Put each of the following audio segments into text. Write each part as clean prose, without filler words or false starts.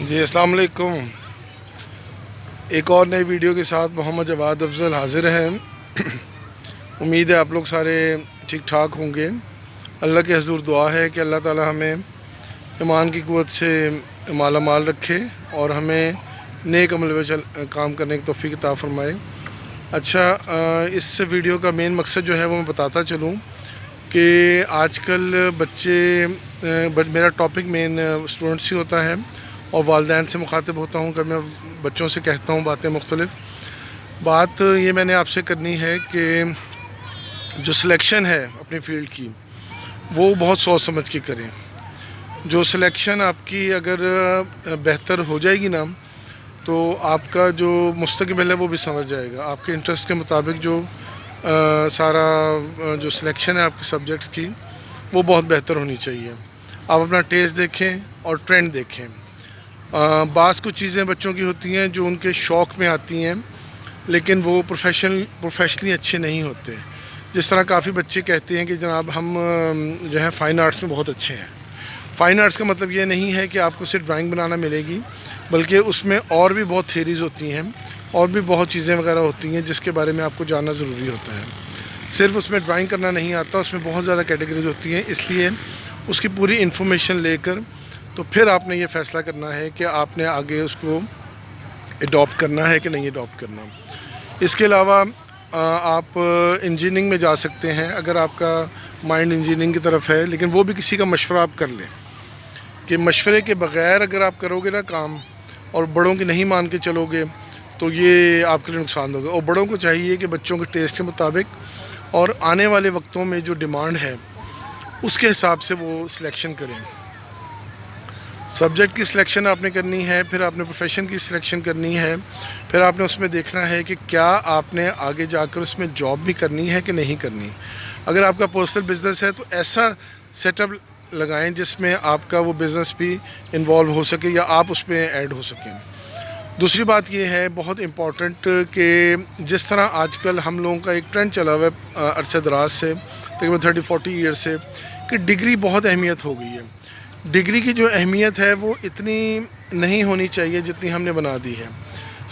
جی السلام علیکم. ایک اور نئی ویڈیو کے ساتھ محمد جواد افضل حاضر ہیں. امید ہے آپ لوگ سارے ٹھیک ٹھاک ہوں گے. اللہ کے حضور دعا ہے کہ اللہ تعالی ہمیں ایمان کی قوت سے مالا مال رکھے اور ہمیں نیک عمل پہ کام کرنے کی توفیق عطا فرمائے. اچھا، اس ویڈیو کا مین مقصد جو ہے وہ میں بتاتا چلوں کہ آج کل میرا ٹاپک مین اسٹوڈنٹس ہی ہوتا ہے اور والدین سے مخاطب ہوتا ہوں کہ میں بچوں سے کہتا ہوں باتیں مختلف. بات یہ میں نے آپ سے کرنی ہے کہ جو سلیکشن ہے اپنی فیلڈ کی وہ بہت سوچ سمجھ کے کریں. جو سلیکشن آپ کی اگر بہتر ہو جائے گی نا تو آپ کا جو مستقبل ہے وہ بھی سمجھ جائے گا. آپ کے انٹرسٹ کے مطابق جو سارا جو سلیکشن ہے آپ کے سبجیکٹس کی وہ بہت بہتر ہونی چاہیے. آپ اپنا ٹیسٹ دیکھیں اور ٹرینڈ دیکھیں. بعض کچھ چیزیں بچوں کی ہوتی ہیں جو ان کے شوق میں آتی ہیں لیکن وہ پروفیشنلی اچھے نہیں ہوتے. جس طرح کافی بچے کہتے ہیں کہ جناب ہم جو ہے فائن آرٹس میں بہت اچھے ہیں. فائن آرٹس کا مطلب یہ نہیں ہے کہ آپ کو صرف ڈرائنگ بنانا ملے گی، بلکہ اس میں اور بھی بہت تھیریز ہوتی ہیں اور بھی بہت چیزیں وغیرہ ہوتی ہیں جس کے بارے میں آپ کو جاننا ضروری ہوتا ہے. صرف اس میں ڈرائنگ کرنا نہیں آتا، اس میں بہت زیادہ کیٹیگریز ہوتی ہیں. اس لیے اس کی پوری انفارمیشن لے کر تو پھر آپ نے یہ فیصلہ کرنا ہے کہ آپ نے آگے اس کو اڈاپٹ کرنا ہے کہ نہیں اڈاپٹ کرنا. اس کے علاوہ آپ انجینئرنگ میں جا سکتے ہیں اگر آپ کا مائنڈ انجینئرنگ کی طرف ہے، لیکن وہ بھی کسی کا مشورہ آپ کر لیں کہ مشورے کے بغیر اگر آپ کرو گے نا کام اور بڑوں کی نہیں مان کے چلو گے تو یہ آپ کے لیے نقصان ہوگا. اور بڑوں کو چاہیے کہ بچوں کے ٹیسٹ کے مطابق اور آنے والے وقتوں میں جو ڈیمانڈ ہے اس کے حساب سے وہ سلیکشن کریں. سبجیکٹ کی سلیکشن آپ نے کرنی ہے، پھر آپ نے پروفیشن کی سلیکشن کرنی ہے، پھر آپ نے اس میں دیکھنا ہے کہ کیا آپ نے آگے جا کر اس میں جاب بھی کرنی ہے کہ نہیں کرنی. اگر آپ کا پرسنل بزنس ہے تو ایسا سیٹ اپ لگائیں جس میں آپ کا وہ بزنس بھی انوالو ہو سکے یا آپ اس میں ایڈ ہو سکیں. دوسری بات یہ ہے بہت امپورٹنٹ کہ جس طرح آج کل ہم لوگوں کا ایک ٹرینڈ چلا ہوا ہے عرصہ دراز سے تقریباً 30-40 ایئر سے کہ ڈگری بہت اہمیت ہو گئی ہے. ڈگری کی جو اہمیت ہے وہ اتنی نہیں ہونی چاہیے جتنی ہم نے بنا دی ہے.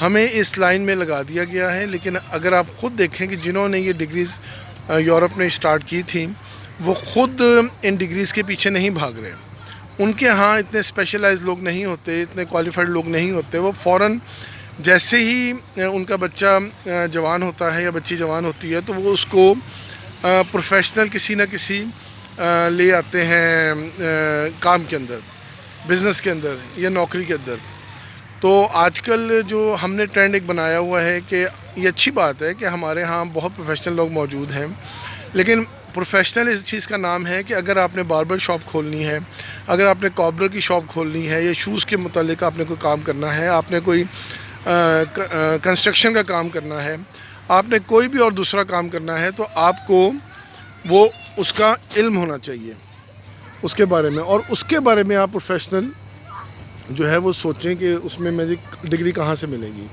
ہمیں اس لائن میں لگا دیا گیا ہے، لیکن اگر آپ خود دیکھیں کہ جنہوں نے یہ ڈگریز یورپ میں اسٹارٹ کی تھیں وہ خود ان ڈگریز کے پیچھے نہیں بھاگ رہے. ان کے ہاں اتنے اسپیشلائز لوگ نہیں ہوتے، اتنے کوالیفائڈ لوگ نہیں ہوتے. وہ فوراً جیسے ہی ان کا بچہ جوان ہوتا ہے یا بچی جوان ہوتی ہے تو وہ اس کو پروفیشنل کسی نہ کسی لے آتے ہیں کام کے اندر، بزنس کے اندر یا نوکری کے اندر. تو آج کل جو ہم نے ٹرینڈ ایک بنایا ہوا ہے کہ یہ اچھی بات ہے کہ ہمارے ہاں بہت پروفیشنل لوگ موجود ہیں، لیکن پروفیشنل اس چیز کا نام ہے کہ اگر آپ نے باربر شاپ کھولنی ہے، اگر آپ نے کابلر کی شاپ کھولنی ہے یا شوز کے متعلق آپ نے کوئی کام کرنا ہے، آپ نے کوئی کنسٹرکشن کا کام کرنا ہے، آپ نے کوئی بھی اور دوسرا کام کرنا ہے تو آپ کو وہ اس کا علم ہونا چاہیے اس کے بارے میں، اور اس کے بارے میں آپ پروفیشنل جو ہے وہ سوچیں کہ اس میں مجھے ڈگری کہاں سے ملے گی.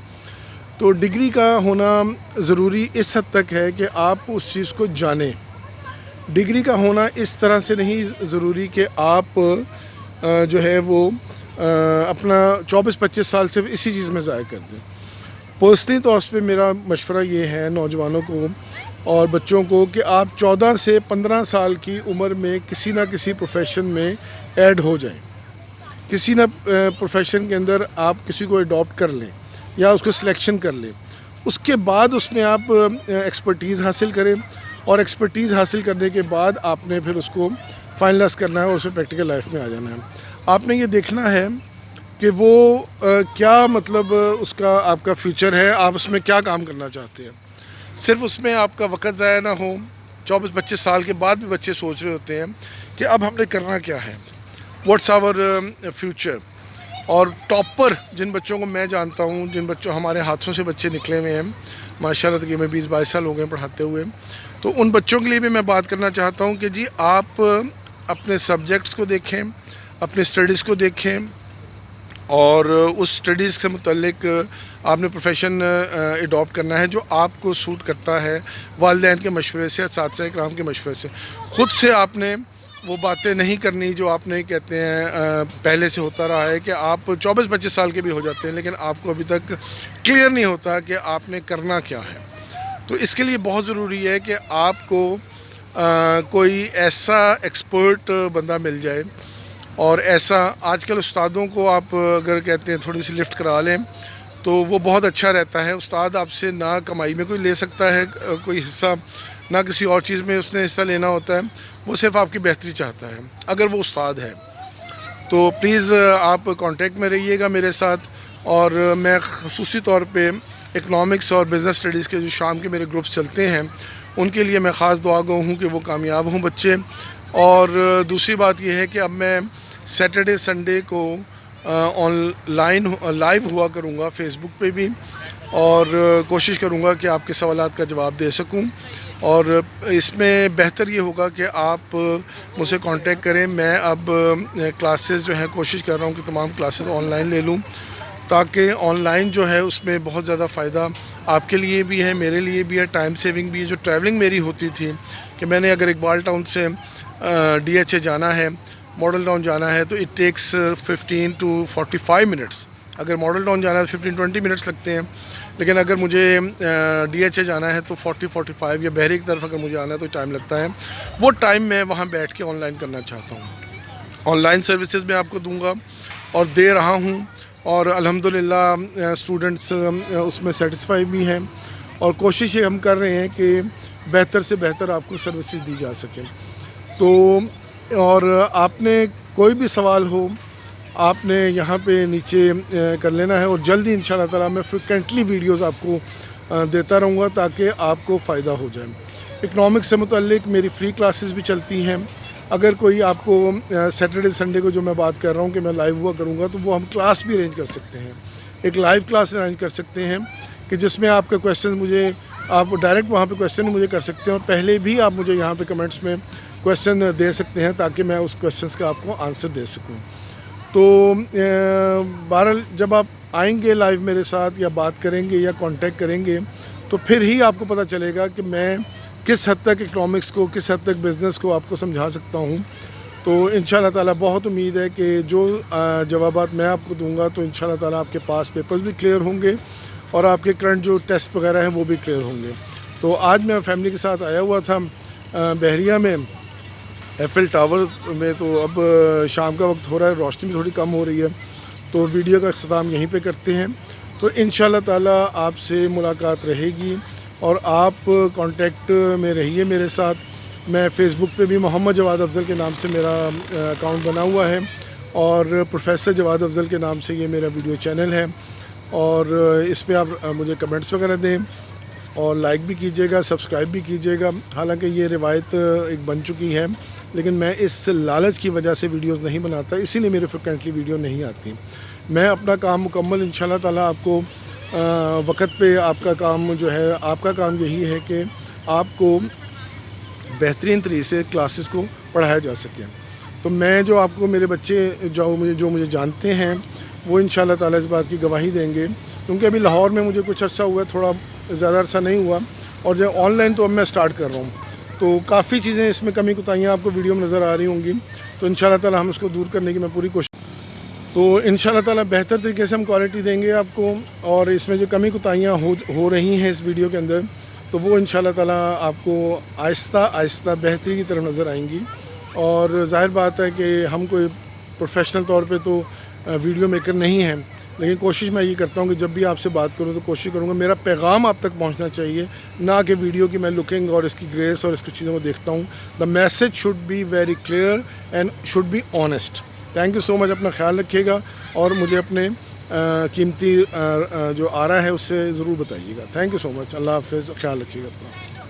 تو ڈگری کا ہونا ضروری اس حد تک ہے کہ آپ اس چیز کو جانیں. ڈگری کا ہونا اس طرح سے نہیں ضروری کہ آپ جو ہے وہ اپنا 24-25 سال سے اسی چیز میں ضائع کر دیں. پرسنلی طور پہ میرا مشورہ یہ ہے نوجوانوں کو اور بچوں کو کہ آپ 14 سے 15 سال کی عمر میں کسی نہ کسی پروفیشن میں ایڈ ہو جائیں. کسی نہ پروفیشن کے اندر آپ کسی کو اڈاپٹ کر لیں یا اس کو سلیکشن کر لیں. اس کے بعد اس میں آپ ایکسپرٹیز حاصل کریں اور ایکسپرٹیز حاصل کرنے کے بعد آپ نے پھر اس کو فائنلائز کرنا ہے اور اس میں پریکٹیکل لائف میں آ جانا ہے. آپ نے یہ دیکھنا ہے کہ وہ کیا مطلب اس کا آپ کا فیوچر ہے، آپ اس میں کیا کام کرنا چاہتے ہیں. صرف اس میں آپ کا وقت ضائع نہ ہو. 24-25 سال کے بعد بھی بچے سوچ رہے ہوتے ہیں کہ اب ہم نے کرنا کیا ہے، واٹس آور فیوچر. اور ٹاپر جن بچوں کو میں جانتا ہوں، جن بچوں ہمارے ہاتھوں سے بچے نکلے ہوئے ہیں ماشاء اللہ تقریباً 20-22 سال ہو گئے پڑھاتے ہوئے، تو ان بچوں کے لیے بھی میں بات کرنا چاہتا ہوں کہ جی آپ اپنے سبجیکٹس کو دیکھیں، اپنے اسٹڈیز کو دیکھیں اور اس اسٹڈیز سے متعلق آپ نے پروفیشن اڈاپٹ کرنا ہے جو آپ کو سوٹ کرتا ہے. والدین کے مشورے سے، اساتذہ کرام کے مشورے سے. خود سے آپ نے وہ باتیں نہیں کرنی جو آپ نے کہتے ہیں پہلے سے ہوتا رہا ہے کہ آپ 24-25 سال کے بھی ہو جاتے ہیں لیکن آپ کو ابھی تک کلیئر نہیں ہوتا کہ آپ نے کرنا کیا ہے. تو اس کے لیے بہت ضروری ہے کہ آپ کو کوئی ایسا ایکسپرٹ بندہ مل جائے. اور ایسا آج کل استادوں کو آپ اگر کہتے ہیں تھوڑی سی لفٹ کرا لیں تو وہ بہت اچھا رہتا ہے. استاد آپ سے نہ کمائی میں کوئی لے سکتا ہے کوئی حصہ، نہ کسی اور چیز میں اس نے حصہ لینا ہوتا ہے، وہ صرف آپ کی بہتری چاہتا ہے اگر وہ استاد ہے. تو پلیز آپ کانٹیکٹ میں رہیے گا میرے ساتھ. اور میں خصوصی طور پہ اکنامکس اور بزنس اسٹڈیز کے جو شام کے میرے گروپس چلتے ہیں ان کے لیے میں خاص دعا گو ہوں کہ وہ کامیاب ہوں بچے. اور دوسری بات یہ ہے کہ اب میں سیٹرڈے سنڈے کو آن لائن لائیو ہوا کروں گا فیس بک پہ بھی، اور کوشش کروں گا کہ آپ کے سوالات کا جواب دے سکوں. اور اس میں بہتر یہ ہوگا کہ آپ مجھ سے کانٹیکٹ کریں. میں اب کلاسز جو ہیں کوشش کر رہا ہوں کہ تمام کلاسز آن لائن لے لوں، تاکہ آن لائن جو ہے اس میں بہت زیادہ فائدہ آپ کے لیے بھی ہے، میرے لیے بھی ہے، ٹائم سیونگ بھی ہے. جو ٹریولنگ میری ہوتی تھی کہ میں نے اگر اقبال ٹاؤن سے DHA جانا ہے، ماڈل ٹاؤن جانا ہے تو اٹ ٹیکس 15 to 45 منٹس. اگر ماڈل ٹاؤن جانا ہے تو 15-20 منٹس لگتے ہیں، لیکن اگر مجھے DHA جانا ہے تو 40-45، یا بحری کی طرف اگر مجھے آنا ہے تو ٹائم لگتا ہے. وہ ٹائم میں وہاں بیٹھ کے آن لائن کرنا چاہتا ہوں. آن لائن سروسز میں آپ کو دوں گا اور دے رہا ہوں، اور الحمدللہ اسٹوڈنٹس اس میں سیٹسفائی بھی ہیں. اور کوشش یہ ہم کر رہے ہیں کہ بہتر سے بہتر آپ کو سروسز دی جا سکیں. تو اور آپ نے کوئی بھی سوال ہو آپ نے یہاں پہ نیچے کر لینا ہے، اور جلدی انشاءاللہ تعالیٰ میں فریکوینٹلی ویڈیوز آپ کو دیتا رہوں گا تاکہ آپ کو فائدہ ہو جائے. اکنامکس سے متعلق میری فری کلاسز بھی چلتی ہیں. اگر کوئی آپ کو سیٹرڈے سنڈے کو جو میں بات کر رہا ہوں کہ میں لائیو ہوا کروں گا، تو وہ ہم کلاس بھی ارینج کر سکتے ہیں. ایک لائیو کلاس ارینج کر سکتے ہیں کہ جس میں آپ کے کویشچن مجھے آپ ڈائریکٹ وہاں پہ کویشچن مجھے کر سکتے ہیں، اور پہلے بھی آپ مجھے یہاں پہ کمنٹس میں کویشچن دے سکتے ہیں تاکہ میں اس کویشچنس کا آپ کو آنسر دے سکوں. تو بہرحال جب آپ آئیں گے لائیو میرے ساتھ یا بات کریں گے یا کانٹیکٹ کریں گے تو پھر ہی آپ کو پتہ چلے گا کہ میں کس حد تک اکنامکس کو، کس حد تک بزنس کو آپ کو سمجھا سکتا ہوں. تو انشاءاللہ تعالیٰ بہت امید ہے کہ جو جوابات میں آپ کو دوں گا تو انشاءاللہ تعالیٰ آپ کے پاس پیپرز بھی کلیئر ہوں گے اور آپ کے کرنٹ جو ٹیسٹ وغیرہ ہیں وہ بھی کلیئر ہوں گے. تو آج میں فیملی کے ساتھ آیا ہوا تھا بحریہ میں ایفل ٹاور میں. تو اب شام کا وقت ہو رہا ہے، روشنی بھی تھوڑی کم ہو رہی ہے، تو ویڈیو کا اختتام یہیں پہ کرتے ہیں. تو انشاءاللہ تعالیٰ آپ سے ملاقات رہے گی، اور آپ کانٹیکٹ میں رہیے میرے ساتھ. میں فیس بک پہ بھی محمد جواد افضل کے نام سے میرا اکاؤنٹ بنا ہوا ہے، اور پروفیسر جواد افضل کے نام سے یہ میرا ویڈیو چینل ہے. اور اس پہ آپ مجھے کمنٹس وغیرہ دیں، اور لائک بھی کیجیے گا، سبسکرائب بھی کیجیے گا. حالانکہ یہ روایت ایک بن چکی ہے، لیکن میں اس لالچ کی وجہ سے ویڈیوز نہیں بناتا، اسی لیے میرے فریکوینٹلی ویڈیو نہیں آتی. میں اپنا کام مکمل انشاءاللہ تعالیٰ آپ کو وقت پہ آپ کا کام جو ہے، آپ کا کام یہی ہے کہ آپ کو بہترین طریقے سے کلاسز کو پڑھایا جا سکے. تو میں جو آپ کو میرے بچے جو مجھے جانتے ہیں وہ انشاءاللہ تعالیٰ اس بات کی گواہی دیں گے، کیونکہ ابھی لاہور میں مجھے کچھ عرصہ ہوا ہے، تھوڑا زیادہ عرصہ نہیں ہوا، اور جو آن لائن تو اب میں سٹارٹ کر رہا ہوں. تو کافی چیزیں اس میں کمی کوتاہیاں آپ کو ویڈیو میں نظر آ رہی ہوں گی، تو انشاءاللہ تعالیٰ ہم اس کو دور کرنے کی میں پوری کوشش. تو انشاءاللہ تعالیٰ بہتر طریقے سے ہم کوالٹی دیں گے آپ کو، اور اس میں جو کمی کوتاہیاں ہو رہی ہیں اس ویڈیو کے اندر تو وہ انشاءاللہ تعالیٰ آپ کو آہستہ آہستہ بہتری کی طرف نظر آئیں گی. اور ظاہر بات ہے کہ ہم کوئی پروفیشنل طور پہ تو ویڈیو میکر نہیں ہیں، لیکن کوشش میں یہ کرتا ہوں کہ جب بھی آپ سے بات کروں تو کوشش کروں گا میرا پیغام آپ تک پہنچنا چاہیے، نہ کہ ویڈیو کی میں لکنگ اور اس کی گریس اور اس کی چیزوں کو دیکھتا ہوں. The message should be very clear and should be honest. Thank you so much. اپنا خیال رکھیے گا، اور مجھے اپنے قیمتی جو آ رہا ہے اس سے ضرور بتائیے گا. تھینک یو سو مچ. اللہ حافظ. خیال رکھیے گا اپنا.